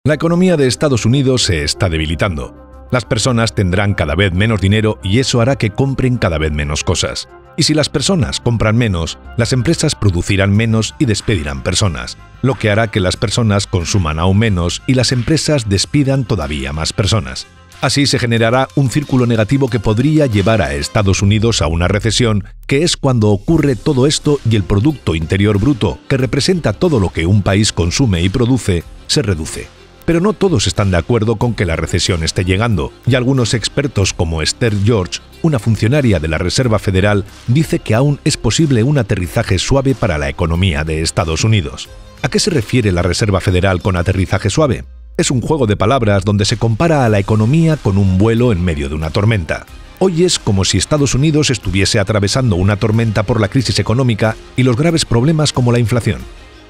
La economía de Estados Unidos se está debilitando. Las personas tendrán cada vez menos dinero y eso hará que compren cada vez menos cosas. Y si las personas compran menos, las empresas producirán menos y despedirán personas, lo que hará que las personas consuman aún menos y las empresas despidan todavía más personas. Así se generará un círculo negativo que podría llevar a Estados Unidos a una recesión, que es cuando ocurre todo esto y el Producto Interior Bruto, que representa todo lo que un país consume y produce, se reduce. Pero no todos están de acuerdo con que la recesión esté llegando, y algunos expertos como Esther George, una funcionaria de la Reserva Federal, dice que aún es posible un aterrizaje suave para la economía de Estados Unidos. ¿A qué se refiere la Reserva Federal con aterrizaje suave? Es un juego de palabras donde se compara a la economía con un vuelo en medio de una tormenta. Hoy es como si Estados Unidos estuviese atravesando una tormenta por la crisis económica y los graves problemas como la inflación.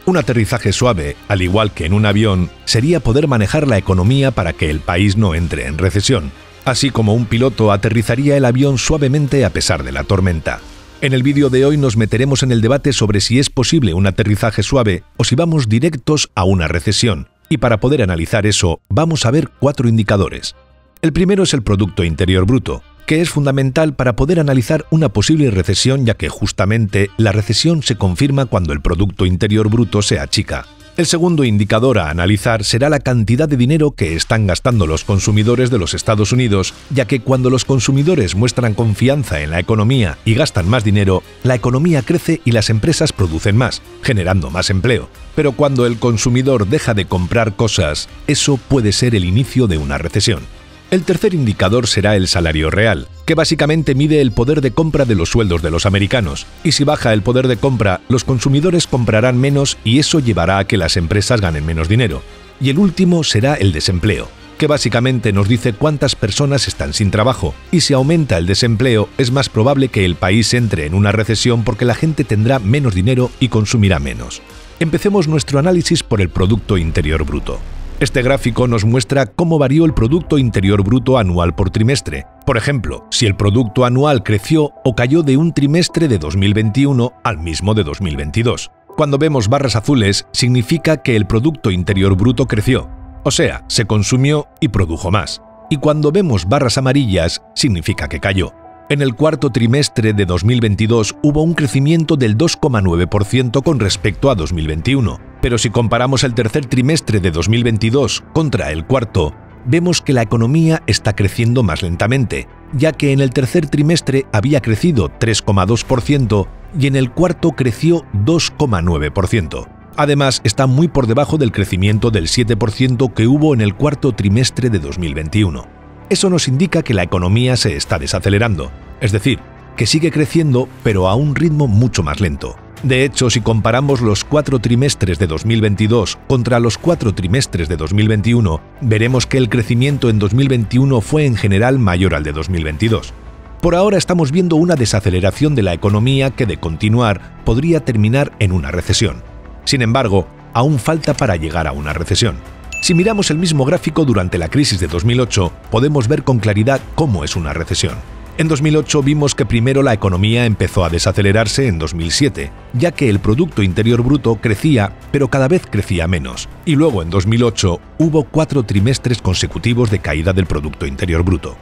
Un aterrizaje suave, al igual que en un avión, sería poder manejar la economía para que el país no entre en recesión, así como un piloto aterrizaría el avión suavemente a pesar de la tormenta. En el vídeo de hoy nos meteremos en el debate sobre si es posible un aterrizaje suave o si vamos directos a una recesión, y para poder analizar eso vamos a ver 4 indicadores. El primero es el Producto Interior Bruto, que es fundamental para poder analizar una posible recesión, ya que justamente la recesión se confirma cuando el Producto Interior Bruto se achica. El segundo indicador a analizar será la cantidad de dinero que están gastando los consumidores de los Estados Unidos, ya que cuando los consumidores muestran confianza en la economía y gastan más dinero, la economía crece y las empresas producen más, generando más empleo. Pero cuando el consumidor deja de comprar cosas, eso puede ser el inicio de una recesión. El tercer indicador será el salario real, que básicamente mide el poder de compra de los sueldos de los americanos, y si baja el poder de compra, los consumidores comprarán menos y eso llevará a que las empresas ganen menos dinero. Y el último será el desempleo, que básicamente nos dice cuántas personas están sin trabajo, y si aumenta el desempleo es más probable que el país entre en una recesión porque la gente tendrá menos dinero y consumirá menos. Empecemos nuestro análisis por el Producto Interior Bruto. Este gráfico nos muestra cómo varió el Producto Interior Bruto anual por trimestre. Por ejemplo, si el producto anual creció o cayó de un trimestre de 2021 al mismo de 2022. Cuando vemos barras azules, significa que el Producto Interior Bruto creció, o sea, se consumió y produjo más. Y cuando vemos barras amarillas, significa que cayó. En el cuarto trimestre de 2022 hubo un crecimiento del 2,9% con respecto a 2021, pero si comparamos el tercer trimestre de 2022 contra el cuarto, vemos que la economía está creciendo más lentamente, ya que en el tercer trimestre había crecido 3,2% y en el cuarto creció 2,9%. Además, está muy por debajo del crecimiento del 7% que hubo en el cuarto trimestre de 2021. Eso nos indica que la economía se está desacelerando, es decir, que sigue creciendo pero a un ritmo mucho más lento. De hecho, si comparamos los 4 trimestres de 2022 contra los 4 trimestres de 2021, veremos que el crecimiento en 2021 fue en general mayor al de 2022. Por ahora estamos viendo una desaceleración de la economía que, de continuar, podría terminar en una recesión. Sin embargo, aún falta para llegar a una recesión. Si miramos el mismo gráfico durante la crisis de 2008, podemos ver con claridad cómo es una recesión. En 2008 vimos que primero la economía empezó a desacelerarse en 2007, ya que el Producto Interior Bruto crecía, pero cada vez crecía menos. Y luego en 2008 hubo 4 trimestres consecutivos de caída del Producto Interior Bruto.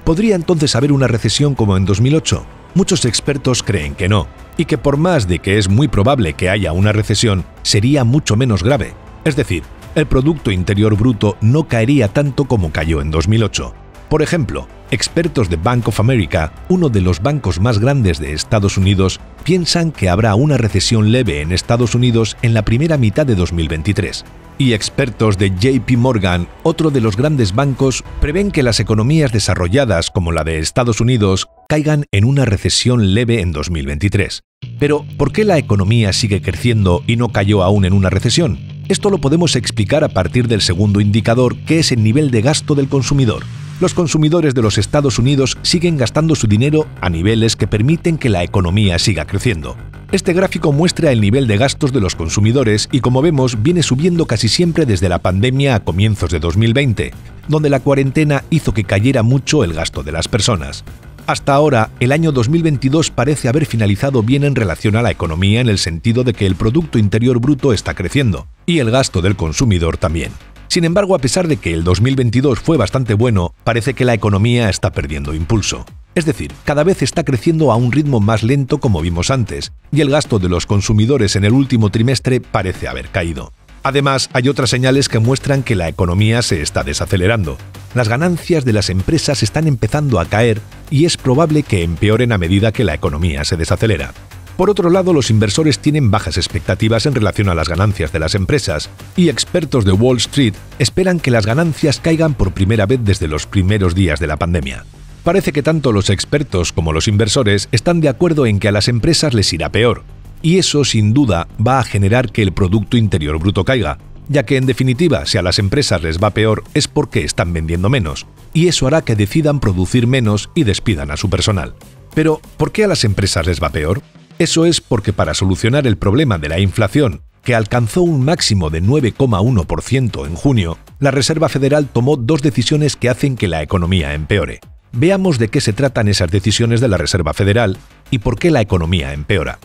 ¿Podría entonces haber una recesión como en 2008? Muchos expertos creen que no, y que por más de que es muy probable que haya una recesión, sería mucho menos grave. Es decir, el Producto Interior Bruto no caería tanto como cayó en 2008. Por ejemplo, expertos de Bank of America, uno de los bancos más grandes de Estados Unidos, piensan que habrá una recesión leve en Estados Unidos en la primera mitad de 2023. Y expertos de JP Morgan, otro de los grandes bancos, prevén que las economías desarrolladas como la de Estados Unidos caigan en una recesión leve en 2023. Pero, ¿por qué la economía sigue creciendo y no cayó aún en una recesión? Esto lo podemos explicar a partir del segundo indicador, que es el nivel de gasto del consumidor. Los consumidores de los Estados Unidos siguen gastando su dinero a niveles que permiten que la economía siga creciendo. Este gráfico muestra el nivel de gastos de los consumidores y, como vemos, viene subiendo casi siempre desde la pandemia a comienzos de 2020, donde la cuarentena hizo que cayera mucho el gasto de las personas. Hasta ahora, el año 2022 parece haber finalizado bien en relación a la economía en el sentido de que el Producto Interior Bruto está creciendo, y el gasto del consumidor también. Sin embargo, a pesar de que el 2022 fue bastante bueno, parece que la economía está perdiendo impulso. Es decir, cada vez está creciendo a un ritmo más lento como vimos antes, y el gasto de los consumidores en el último trimestre parece haber caído. Además, hay otras señales que muestran que la economía se está desacelerando. Las ganancias de las empresas están empezando a caer y es probable que empeoren a medida que la economía se desacelera. Por otro lado, los inversores tienen bajas expectativas en relación a las ganancias de las empresas, y expertos de Wall Street esperan que las ganancias caigan por primera vez desde los primeros días de la pandemia. Parece que tanto los expertos como los inversores están de acuerdo en que a las empresas les irá peor, y eso sin duda va a generar que el Producto Interior Bruto caiga, ya que en definitiva, si a las empresas les va peor es porque están vendiendo menos, y eso hará que decidan producir menos y despidan a su personal. Pero, ¿por qué a las empresas les va peor? Eso es porque para solucionar el problema de la inflación, que alcanzó un máximo de 9,1% en junio, la Reserva Federal tomó dos decisiones que hacen que la economía empeore. Veamos de qué se tratan esas decisiones de la Reserva Federal y por qué la economía empeora.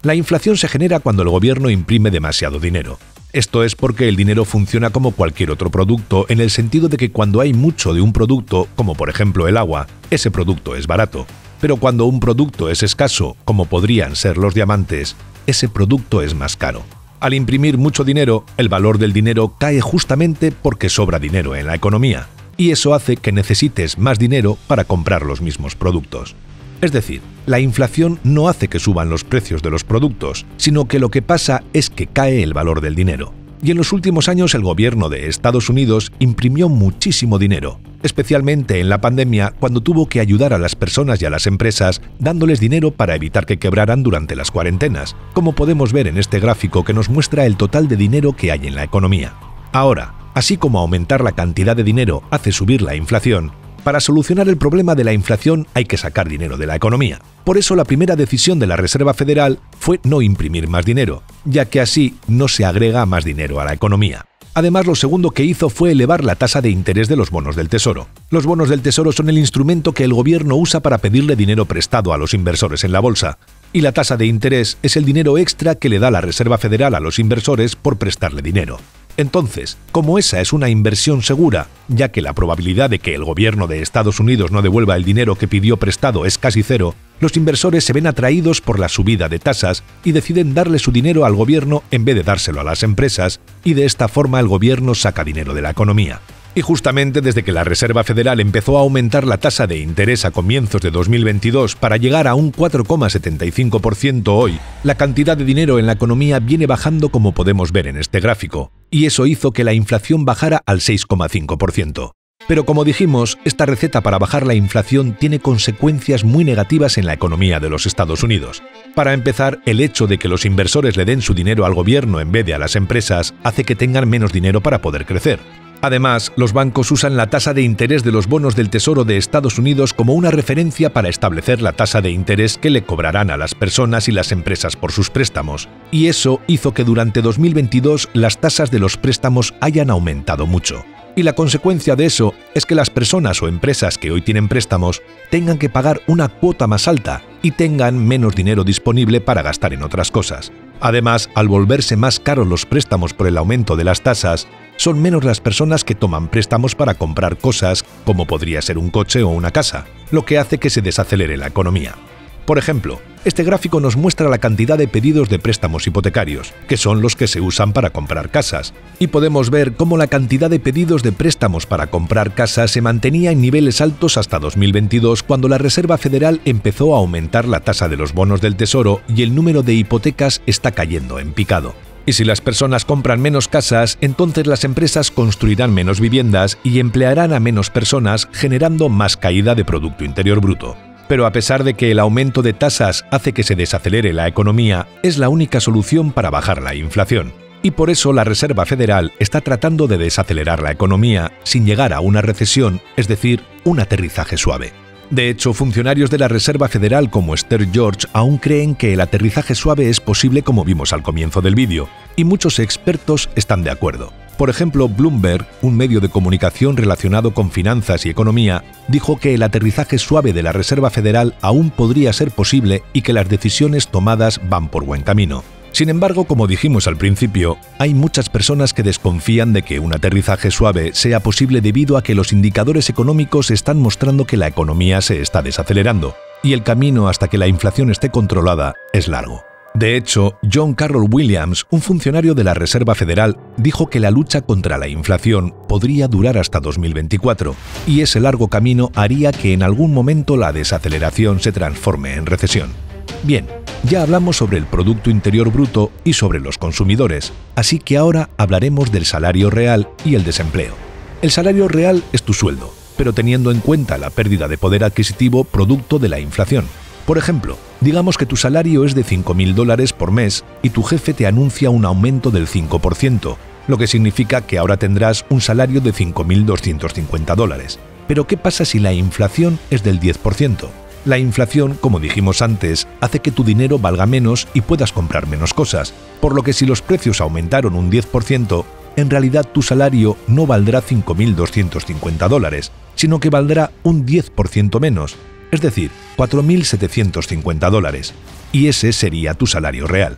La inflación se genera cuando el gobierno imprime demasiado dinero. Esto es porque el dinero funciona como cualquier otro producto en el sentido de que cuando hay mucho de un producto, como por ejemplo el agua, ese producto es barato. Pero cuando un producto es escaso, como podrían ser los diamantes, ese producto es más caro. Al imprimir mucho dinero, el valor del dinero cae justamente porque sobra dinero en la economía, y eso hace que necesites más dinero para comprar los mismos productos. Es decir, la inflación no hace que suban los precios de los productos, sino que lo que pasa es que cae el valor del dinero. Y en los últimos años el gobierno de Estados Unidos imprimió muchísimo dinero, especialmente en la pandemia cuando tuvo que ayudar a las personas y a las empresas dándoles dinero para evitar que quebraran durante las cuarentenas, como podemos ver en este gráfico que nos muestra el total de dinero que hay en la economía. Ahora, así como aumentar la cantidad de dinero hace subir la inflación, para solucionar el problema de la inflación hay que sacar dinero de la economía. Por eso la primera decisión de la Reserva Federal fue no imprimir más dinero, ya que así no se agrega más dinero a la economía. Además, lo segundo que hizo fue elevar la tasa de interés de los bonos del Tesoro. Los bonos del Tesoro son el instrumento que el gobierno usa para pedirle dinero prestado a los inversores en la bolsa, y la tasa de interés es el dinero extra que le da la Reserva Federal a los inversores por prestarle dinero. Entonces, como esa es una inversión segura, ya que la probabilidad de que el gobierno de Estados Unidos no devuelva el dinero que pidió prestado es casi cero, los inversores se ven atraídos por la subida de tasas y deciden darle su dinero al gobierno en vez de dárselo a las empresas, y de esta forma el gobierno saca dinero de la economía. Y justamente desde que la Reserva Federal empezó a aumentar la tasa de interés a comienzos de 2022 para llegar a un 4,75% hoy, la cantidad de dinero en la economía viene bajando como podemos ver en este gráfico, y eso hizo que la inflación bajara al 6,5%. Pero como dijimos, esta receta para bajar la inflación tiene consecuencias muy negativas en la economía de los Estados Unidos. Para empezar, el hecho de que los inversores le den su dinero al gobierno en vez de a las empresas hace que tengan menos dinero para poder crecer. Además, los bancos usan la tasa de interés de los bonos del Tesoro de Estados Unidos como una referencia para establecer la tasa de interés que le cobrarán a las personas y las empresas por sus préstamos, y eso hizo que durante 2022 las tasas de los préstamos hayan aumentado mucho. Y la consecuencia de eso es que las personas o empresas que hoy tienen préstamos tengan que pagar una cuota más alta y tengan menos dinero disponible para gastar en otras cosas. Además, al volverse más caros los préstamos por el aumento de las tasas, son menos las personas que toman préstamos para comprar cosas como podría ser un coche o una casa, lo que hace que se desacelere la economía. Por ejemplo, este gráfico nos muestra la cantidad de pedidos de préstamos hipotecarios, que son los que se usan para comprar casas, y podemos ver cómo la cantidad de pedidos de préstamos para comprar casas se mantenía en niveles altos hasta 2022, cuando la Reserva Federal empezó a aumentar la tasa de los bonos del Tesoro y el número de hipotecas está cayendo en picado. Y si las personas compran menos casas, entonces las empresas construirán menos viviendas y emplearán a menos personas, generando más caída de Producto Interior Bruto. Pero a pesar de que el aumento de tasas hace que se desacelere la economía, es la única solución para bajar la inflación. Y por eso la Reserva Federal está tratando de desacelerar la economía sin llegar a una recesión, es decir, un aterrizaje suave. De hecho, funcionarios de la Reserva Federal como Esther George aún creen que el aterrizaje suave es posible, como vimos al comienzo del vídeo, y muchos expertos están de acuerdo. Por ejemplo, Bloomberg, un medio de comunicación relacionado con finanzas y economía, dijo que el aterrizaje suave de la Reserva Federal aún podría ser posible y que las decisiones tomadas van por buen camino. Sin embargo, como dijimos al principio, hay muchas personas que desconfían de que un aterrizaje suave sea posible debido a que los indicadores económicos están mostrando que la economía se está desacelerando, y el camino hasta que la inflación esté controlada es largo. De hecho, John Carroll Williams, un funcionario de la Reserva Federal, dijo que la lucha contra la inflación podría durar hasta 2024, y ese largo camino haría que en algún momento la desaceleración se transforme en recesión. Bien, ya hablamos sobre el Producto Interior Bruto y sobre los consumidores, así que ahora hablaremos del salario real y el desempleo. El salario real es tu sueldo, pero teniendo en cuenta la pérdida de poder adquisitivo producto de la inflación. Por ejemplo, digamos que tu salario es de $5.000 por mes y tu jefe te anuncia un aumento del 5%, lo que significa que ahora tendrás un salario de $5.250. Pero ¿qué pasa si la inflación es del 10%? La inflación, como dijimos antes, hace que tu dinero valga menos y puedas comprar menos cosas, por lo que si los precios aumentaron un 10%, en realidad tu salario no valdrá $5.250, sino que valdrá un 10% menos, es decir, $4.750, y ese sería tu salario real.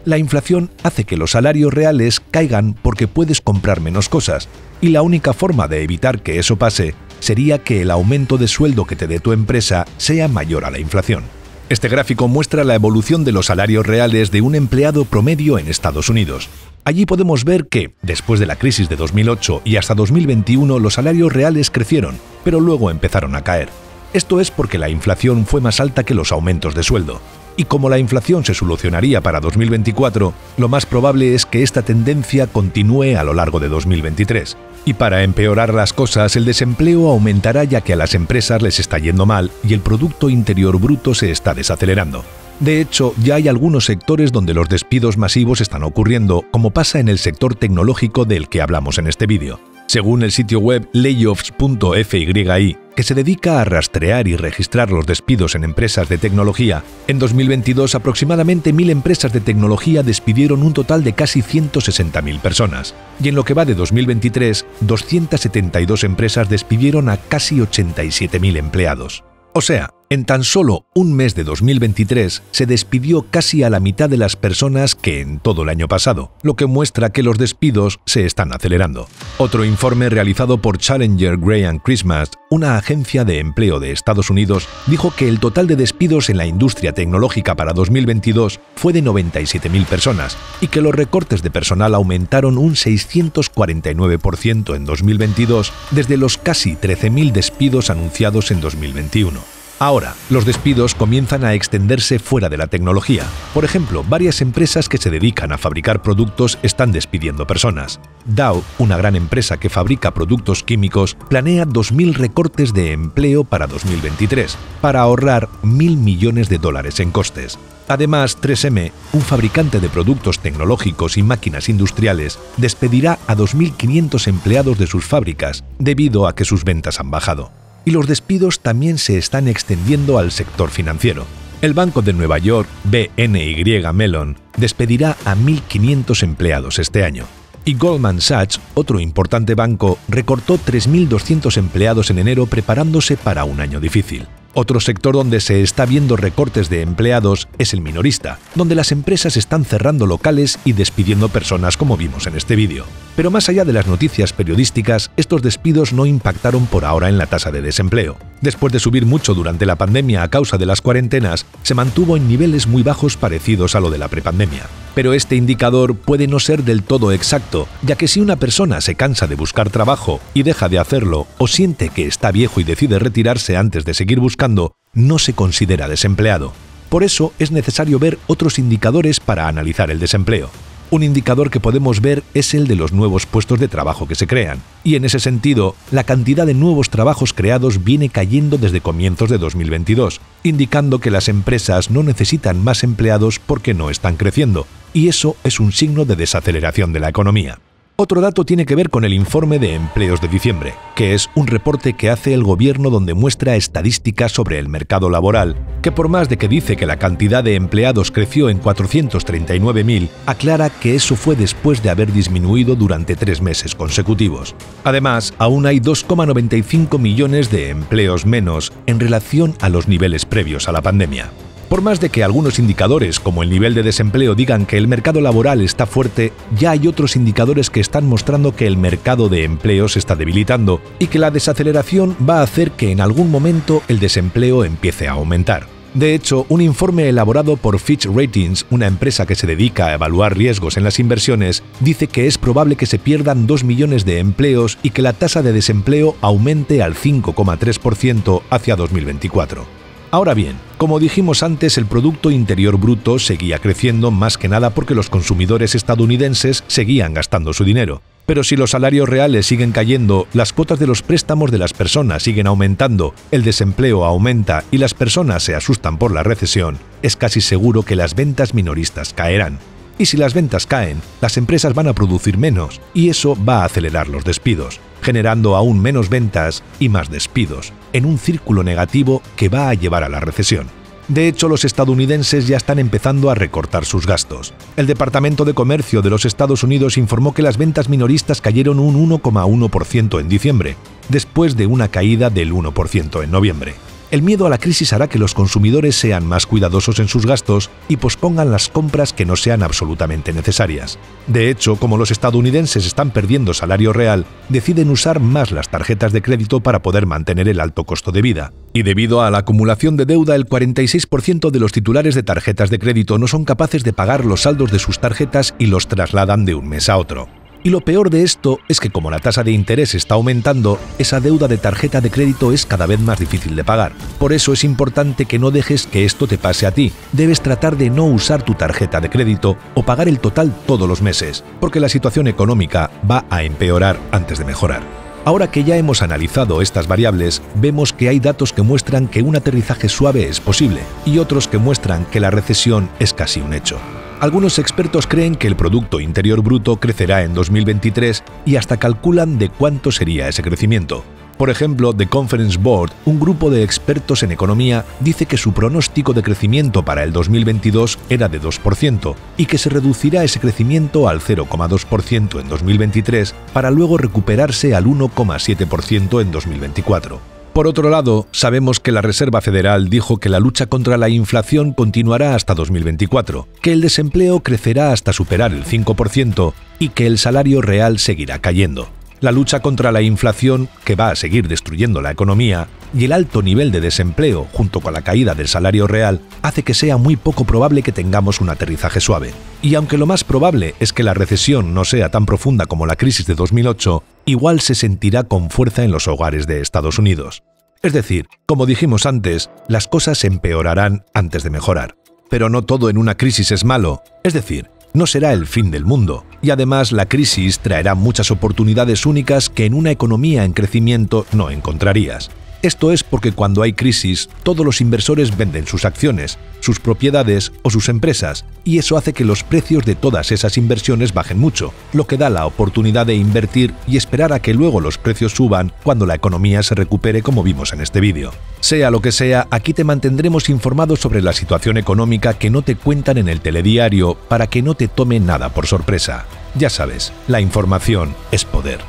La inflación hace que los salarios reales caigan porque puedes comprar menos cosas, y la única forma de evitar que eso pase sería que el aumento de sueldo que te dé tu empresa sea mayor a la inflación. Este gráfico muestra la evolución de los salarios reales de un empleado promedio en Estados Unidos. Allí podemos ver que, después de la crisis de 2008 y hasta 2021, los salarios reales crecieron, pero luego empezaron a caer. Esto es porque la inflación fue más alta que los aumentos de sueldo. Y como la inflación se solucionaría para 2024, lo más probable es que esta tendencia continúe a lo largo de 2023. Y para empeorar las cosas, el desempleo aumentará ya que a las empresas les está yendo mal y el Producto Interior Bruto se está desacelerando. De hecho, ya hay algunos sectores donde los despidos masivos están ocurriendo, como pasa en el sector tecnológico del que hablamos en este vídeo. Según el sitio web layoffs.fyi, que se dedica a rastrear y registrar los despidos en empresas de tecnología, en 2022 aproximadamente 1.000 empresas de tecnología despidieron un total de casi 160.000 personas, y en lo que va de 2023, 272 empresas despidieron a casi 87.000 empleados. O sea, en tan solo un mes de 2023 se despidió casi a la mitad de las personas que en todo el año pasado, lo que muestra que los despidos se están acelerando. Otro informe realizado por Challenger Gray & Christmas, una agencia de empleo de Estados Unidos, dijo que el total de despidos en la industria tecnológica para 2022 fue de 97.000 personas y que los recortes de personal aumentaron un 649% en 2022 desde los casi 13.000 despidos anunciados en 2021. Ahora, los despidos comienzan a extenderse fuera de la tecnología. Por ejemplo, varias empresas que se dedican a fabricar productos están despidiendo personas. Dow, una gran empresa que fabrica productos químicos, planea 2.000 recortes de empleo para 2023, para ahorrar $1.000 millones en costes. Además, 3M, un fabricante de productos tecnológicos y máquinas industriales, despedirá a 2.500 empleados de sus fábricas debido a que sus ventas han bajado. Y los despidos también se están extendiendo al sector financiero. El Banco de Nueva York, BNY Mellon, despedirá a 1.500 empleados este año. Y Goldman Sachs, otro importante banco, recortó 3.200 empleados en enero preparándose para un año difícil. Otro sector donde se está viendo recortes de empleados es el minorista, donde las empresas están cerrando locales y despidiendo personas como vimos en este vídeo. Pero más allá de las noticias periodísticas, estos despidos no impactaron por ahora en la tasa de desempleo. Después de subir mucho durante la pandemia a causa de las cuarentenas, se mantuvo en niveles muy bajos parecidos a lo de la prepandemia. Pero este indicador puede no ser del todo exacto, ya que si una persona se cansa de buscar trabajo y deja de hacerlo, o siente que está viejo y decide retirarse antes de seguir buscando, no se considera desempleado. Por eso es necesario ver otros indicadores para analizar el desempleo. Un indicador que podemos ver es el de los nuevos puestos de trabajo que se crean, y en ese sentido, la cantidad de nuevos trabajos creados viene cayendo desde comienzos de 2022, indicando que las empresas no necesitan más empleados porque no están creciendo, y eso es un signo de desaceleración de la economía. Otro dato tiene que ver con el informe de empleos de diciembre, que es un reporte que hace el gobierno donde muestra estadísticas sobre el mercado laboral, que por más de que dice que la cantidad de empleados creció en 439.000, aclara que eso fue después de haber disminuido durante 3 meses consecutivos. Además, aún hay 2,95 millones de empleos menos en relación a los niveles previos a la pandemia. Por más de que algunos indicadores, como el nivel de desempleo, digan que el mercado laboral está fuerte, ya hay otros indicadores que están mostrando que el mercado de empleo se está debilitando y que la desaceleración va a hacer que en algún momento el desempleo empiece a aumentar. De hecho, un informe elaborado por Fitch Ratings, una empresa que se dedica a evaluar riesgos en las inversiones, dice que es probable que se pierdan 2 millones de empleos y que la tasa de desempleo aumente al 5,3% hacia 2024. Ahora bien, como dijimos antes, el Producto Interior Bruto seguía creciendo más que nada porque los consumidores estadounidenses seguían gastando su dinero. Pero si los salarios reales siguen cayendo, las cuotas de los préstamos de las personas siguen aumentando, el desempleo aumenta y las personas se asustan por la recesión, es casi seguro que las ventas minoristas caerán. Y si las ventas caen, las empresas van a producir menos y eso va a acelerar los despidos, generando aún menos ventas y más despidos, en un círculo negativo que va a llevar a la recesión. De hecho, los estadounidenses ya están empezando a recortar sus gastos. El Departamento de Comercio de los Estados Unidos informó que las ventas minoristas cayeron un 1,1% en diciembre, después de una caída del 1% en noviembre. El miedo a la crisis hará que los consumidores sean más cuidadosos en sus gastos y pospongan las compras que no sean absolutamente necesarias. De hecho, como los estadounidenses están perdiendo salario real, deciden usar más las tarjetas de crédito para poder mantener el alto costo de vida. Y debido a la acumulación de deuda, el 46% de los titulares de tarjetas de crédito no son capaces de pagar los saldos de sus tarjetas y los trasladan de un mes a otro. Y lo peor de esto es que como la tasa de interés está aumentando, esa deuda de tarjeta de crédito es cada vez más difícil de pagar. Por eso es importante que no dejes que esto te pase a ti. Debes tratar de no usar tu tarjeta de crédito o pagar el total todos los meses, porque la situación económica va a empeorar antes de mejorar. Ahora que ya hemos analizado estas variables, vemos que hay datos que muestran que un aterrizaje suave es posible y otros que muestran que la recesión es casi un hecho. Algunos expertos creen que el Producto Interior Bruto crecerá en 2023 y hasta calculan de cuánto sería ese crecimiento. Por ejemplo, The Conference Board, un grupo de expertos en economía, dice que su pronóstico de crecimiento para el 2022 era de 2% y que se reducirá ese crecimiento al 0,2% en 2023 para luego recuperarse al 1,7% en 2024. Por otro lado, sabemos que la Reserva Federal dijo que la lucha contra la inflación continuará hasta 2024, que el desempleo crecerá hasta superar el 5% y que el salario real seguirá cayendo. La lucha contra la inflación, que va a seguir destruyendo la economía, y el alto nivel de desempleo, junto con la caída del salario real, hace que sea muy poco probable que tengamos un aterrizaje suave. Y aunque lo más probable es que la recesión no sea tan profunda como la crisis de 2008, igual se sentirá con fuerza en los hogares de Estados Unidos. Es decir, como dijimos antes, las cosas empeorarán antes de mejorar. Pero no todo en una crisis es malo, es decir, no será el fin del mundo, y además la crisis traerá muchas oportunidades únicas que en una economía en crecimiento no encontrarías. Esto es porque cuando hay crisis, todos los inversores venden sus acciones, sus propiedades o sus empresas, y eso hace que los precios de todas esas inversiones bajen mucho, lo que da la oportunidad de invertir y esperar a que luego los precios suban cuando la economía se recupere, como vimos en este vídeo. Sea lo que sea, aquí te mantendremos informado sobre la situación económica que no te cuentan en el telediario para que no te tome nada por sorpresa. Ya sabes, la información es poder.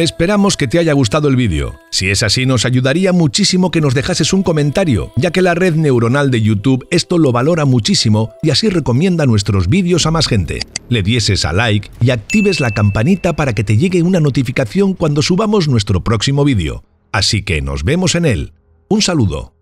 Esperamos que te haya gustado el vídeo. Si es así, nos ayudaría muchísimo que nos dejases un comentario, ya que la red neuronal de YouTube esto lo valora muchísimo y así recomienda nuestros vídeos a más gente. Le dieses a like y actives la campanita para que te llegue una notificación cuando subamos nuestro próximo vídeo. Así que nos vemos en él. Un saludo.